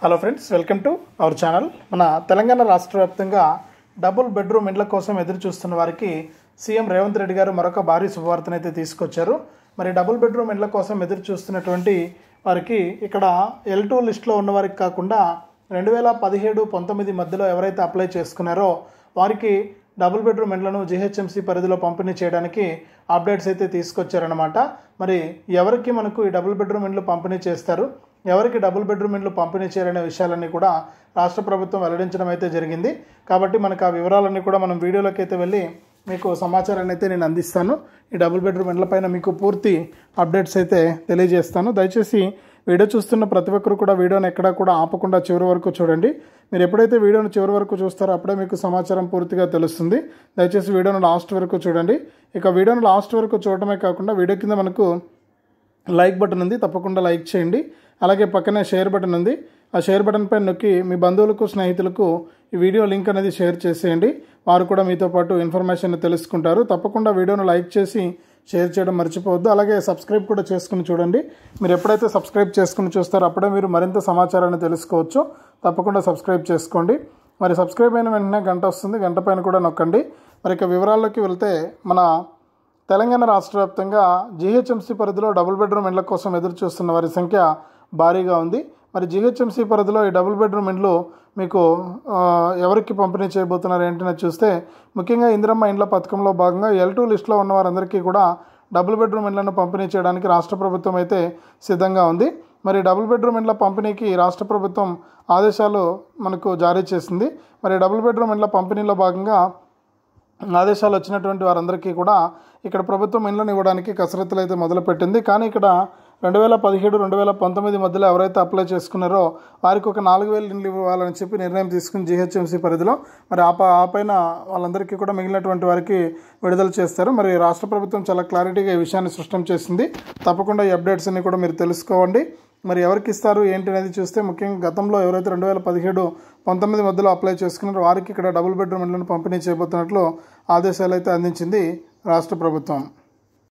Hello friends, welcome to our channel. మన తెలంగాణ రాష్ట్ర వ్యాప్తంగా డబుల్ బెడ్రూమ్ ఇండ్ల కోసం ఎదురు చూస్తున్న వారికి సీఎం రేవంత్ రెడ్డి గారు మరొక భారీ శుభవార్తను అయితే తీసుకొచ్చారు. మరి డబుల్ బెడ్రూమ్ ఇండ్ల కోసం ఎదురు చూస్తున్నటువంటి వారికి ఇక్కడ L2 లిస్టులో ఉన్న వారికి కాకుండా 2017-19 మధ్యలో ఎవరైతే అప్లై చేసుకున్నారో వారికి డబుల్ బెడ్రూమ్ ఇండ్లను GHMC పరిధిలో పంపిణీ చేయడానికి అప్డేట్స్ అయితే తీసుకొచ్చారనమాట. మరి ఎవరికి మనకు ఈ డబుల్ బెడ్రూమ్ ఇండ్లు పంపిణీ చేస్తారు, ఎవరికి డబుల్ బెడ్రూమ్ ఇండ్లు పంపిణీ చేయాలనే విషయాలన్నీ కూడా రాష్ట్ర ప్రభుత్వం వెల్లడించడం అయితే జరిగింది. కాబట్టి మనకు ఆ వివరాలన్నీ కూడా మనం వీడియోలోకి అయితే వెళ్ళి మీకు సమాచారాన్ని అయితే నేను అందిస్తాను. ఈ డబుల్ బెడ్రూమ్ ఇండ్లపైన మీకు పూర్తి అప్డేట్స్ అయితే తెలియజేస్తాను. దయచేసి వీడియో చూస్తున్న ప్రతి ఒక్కరు కూడా వీడియోని ఎక్కడా కూడా ఆపకుండా చివరి వరకు చూడండి. మీరు ఎప్పుడైతే వీడియోని చివరి వరకు చూస్తారో అప్పుడే మీకు సమాచారం పూర్తిగా తెలుస్తుంది. దయచేసి వీడియోని లాస్ట్ వరకు చూడండి. ఇక వీడియోని లాస్ట్ వరకు చూడటమే కాకుండా వీడియో కింద మనకు లైక్ బటన్ ఉంది, తప్పకుండా లైక్ చేయండి. అలాగే పక్కనే షేర్ బటన్ ఉంది, ఆ షేర్ బటన్ పైన నొక్కి మీ బంధువులకు స్నేహితులకు ఈ వీడియో లింక్ అనేది షేర్ చేసేయండి. వారు కూడా మీతో పాటు ఇన్ఫర్మేషన్ తెలుసుకుంటారు. తప్పకుండా వీడియోను లైక్ చేసి షేర్ చేయడం మర్చిపోవద్దు. అలాగే సబ్స్క్రైబ్ కూడా చేసుకుని చూడండి. మీరు ఎప్పుడైతే సబ్స్క్రైబ్ చేసుకుని చూస్తారో అప్పుడే మీరు మరింత సమాచారాన్ని తెలుసుకోవచ్చు. తప్పకుండా సబ్స్క్రైబ్ చేసుకోండి. మరి సబ్స్క్రైబ్ అయిన వెంటనే గంట వస్తుంది, గంట పైన కూడా నొక్కండి. మరి ఇక వివరాల్లోకి వెళ్తే మన తెలంగాణ రాష్ట్ర వ్యాప్తంగా GHMC పరిధిలో డబుల్ బెడ్రూమ్ ఇండ్ల కోసం ఎదురు చూస్తున్న వారి సంఖ్య భారీగా ఉంది. మరి GHMC పరిధిలో ఈ డబుల్ బెడ్రూమ్ ఇండ్లు మీకు ఎవరికి పంపిణీ చేయబోతున్నారు ఏంటనే చూస్తే, ముఖ్యంగా ఇందిరమ్మ ఇండ్ల పథకంలో భాగంగా L2 లిస్టులో ఉన్న వారందరికీ కూడా డబుల్ బెడ్రూమ్ ఇండ్లను పంపిణీ చేయడానికి రాష్ట్ర ప్రభుత్వం అయితే సిద్ధంగా ఉంది. మరి డబుల్ బెడ్రూమ్ ఇండ్ల పంపిణీకి రాష్ట్ర ప్రభుత్వం ఆదేశాలు మనకు జారీ చేసింది. మరి డబుల్ బెడ్రూమ్ ఇండ్ల పంపిణీలో భాగంగా ఆదేశాలు వచ్చినటువంటి వారందరికీ కూడా ఇక్కడ ప్రభుత్వం ఇండ్లను ఇవ్వడానికి కసరత్తులు అయితే మొదలుపెట్టింది. కానీ ఇక్కడ 2017-2019 మధ్యలో ఎవరైతే అప్లై చేసుకున్నారో వారికి ఒక 4,000 ఇండ్లు ఇవ్వాలని చెప్పి నిర్ణయం తీసుకుని GHMC పరిధిలో మరి ఆ పైన వాళ్ళందరికీ కూడా మిగిలినటువంటి వారికి విడుదల చేస్తారు. మరి రాష్ట్ర ప్రభుత్వం చాలా క్లారిటీగా ఈ విషయాన్ని స్పష్టం చేసింది. తప్పకుండా ఈ అప్డేట్స్ అన్ని కూడా మీరు తెలుసుకోండి. మరి ఎవరికి ఇస్తారు ఏంటి అనేది చూస్తే, ముఖ్యంగా గతంలో ఎవరైతే 2017-19 మధ్యలో అప్లై చేసుకున్నారో వారికి ఇక్కడ డబుల్ బెడ్రూమ్ ఇండ్లను పంపిణీ చేయబోతున్నట్లు ఆదేశాలు అయితే అందించింది రాష్ట్ర ప్రభుత్వం.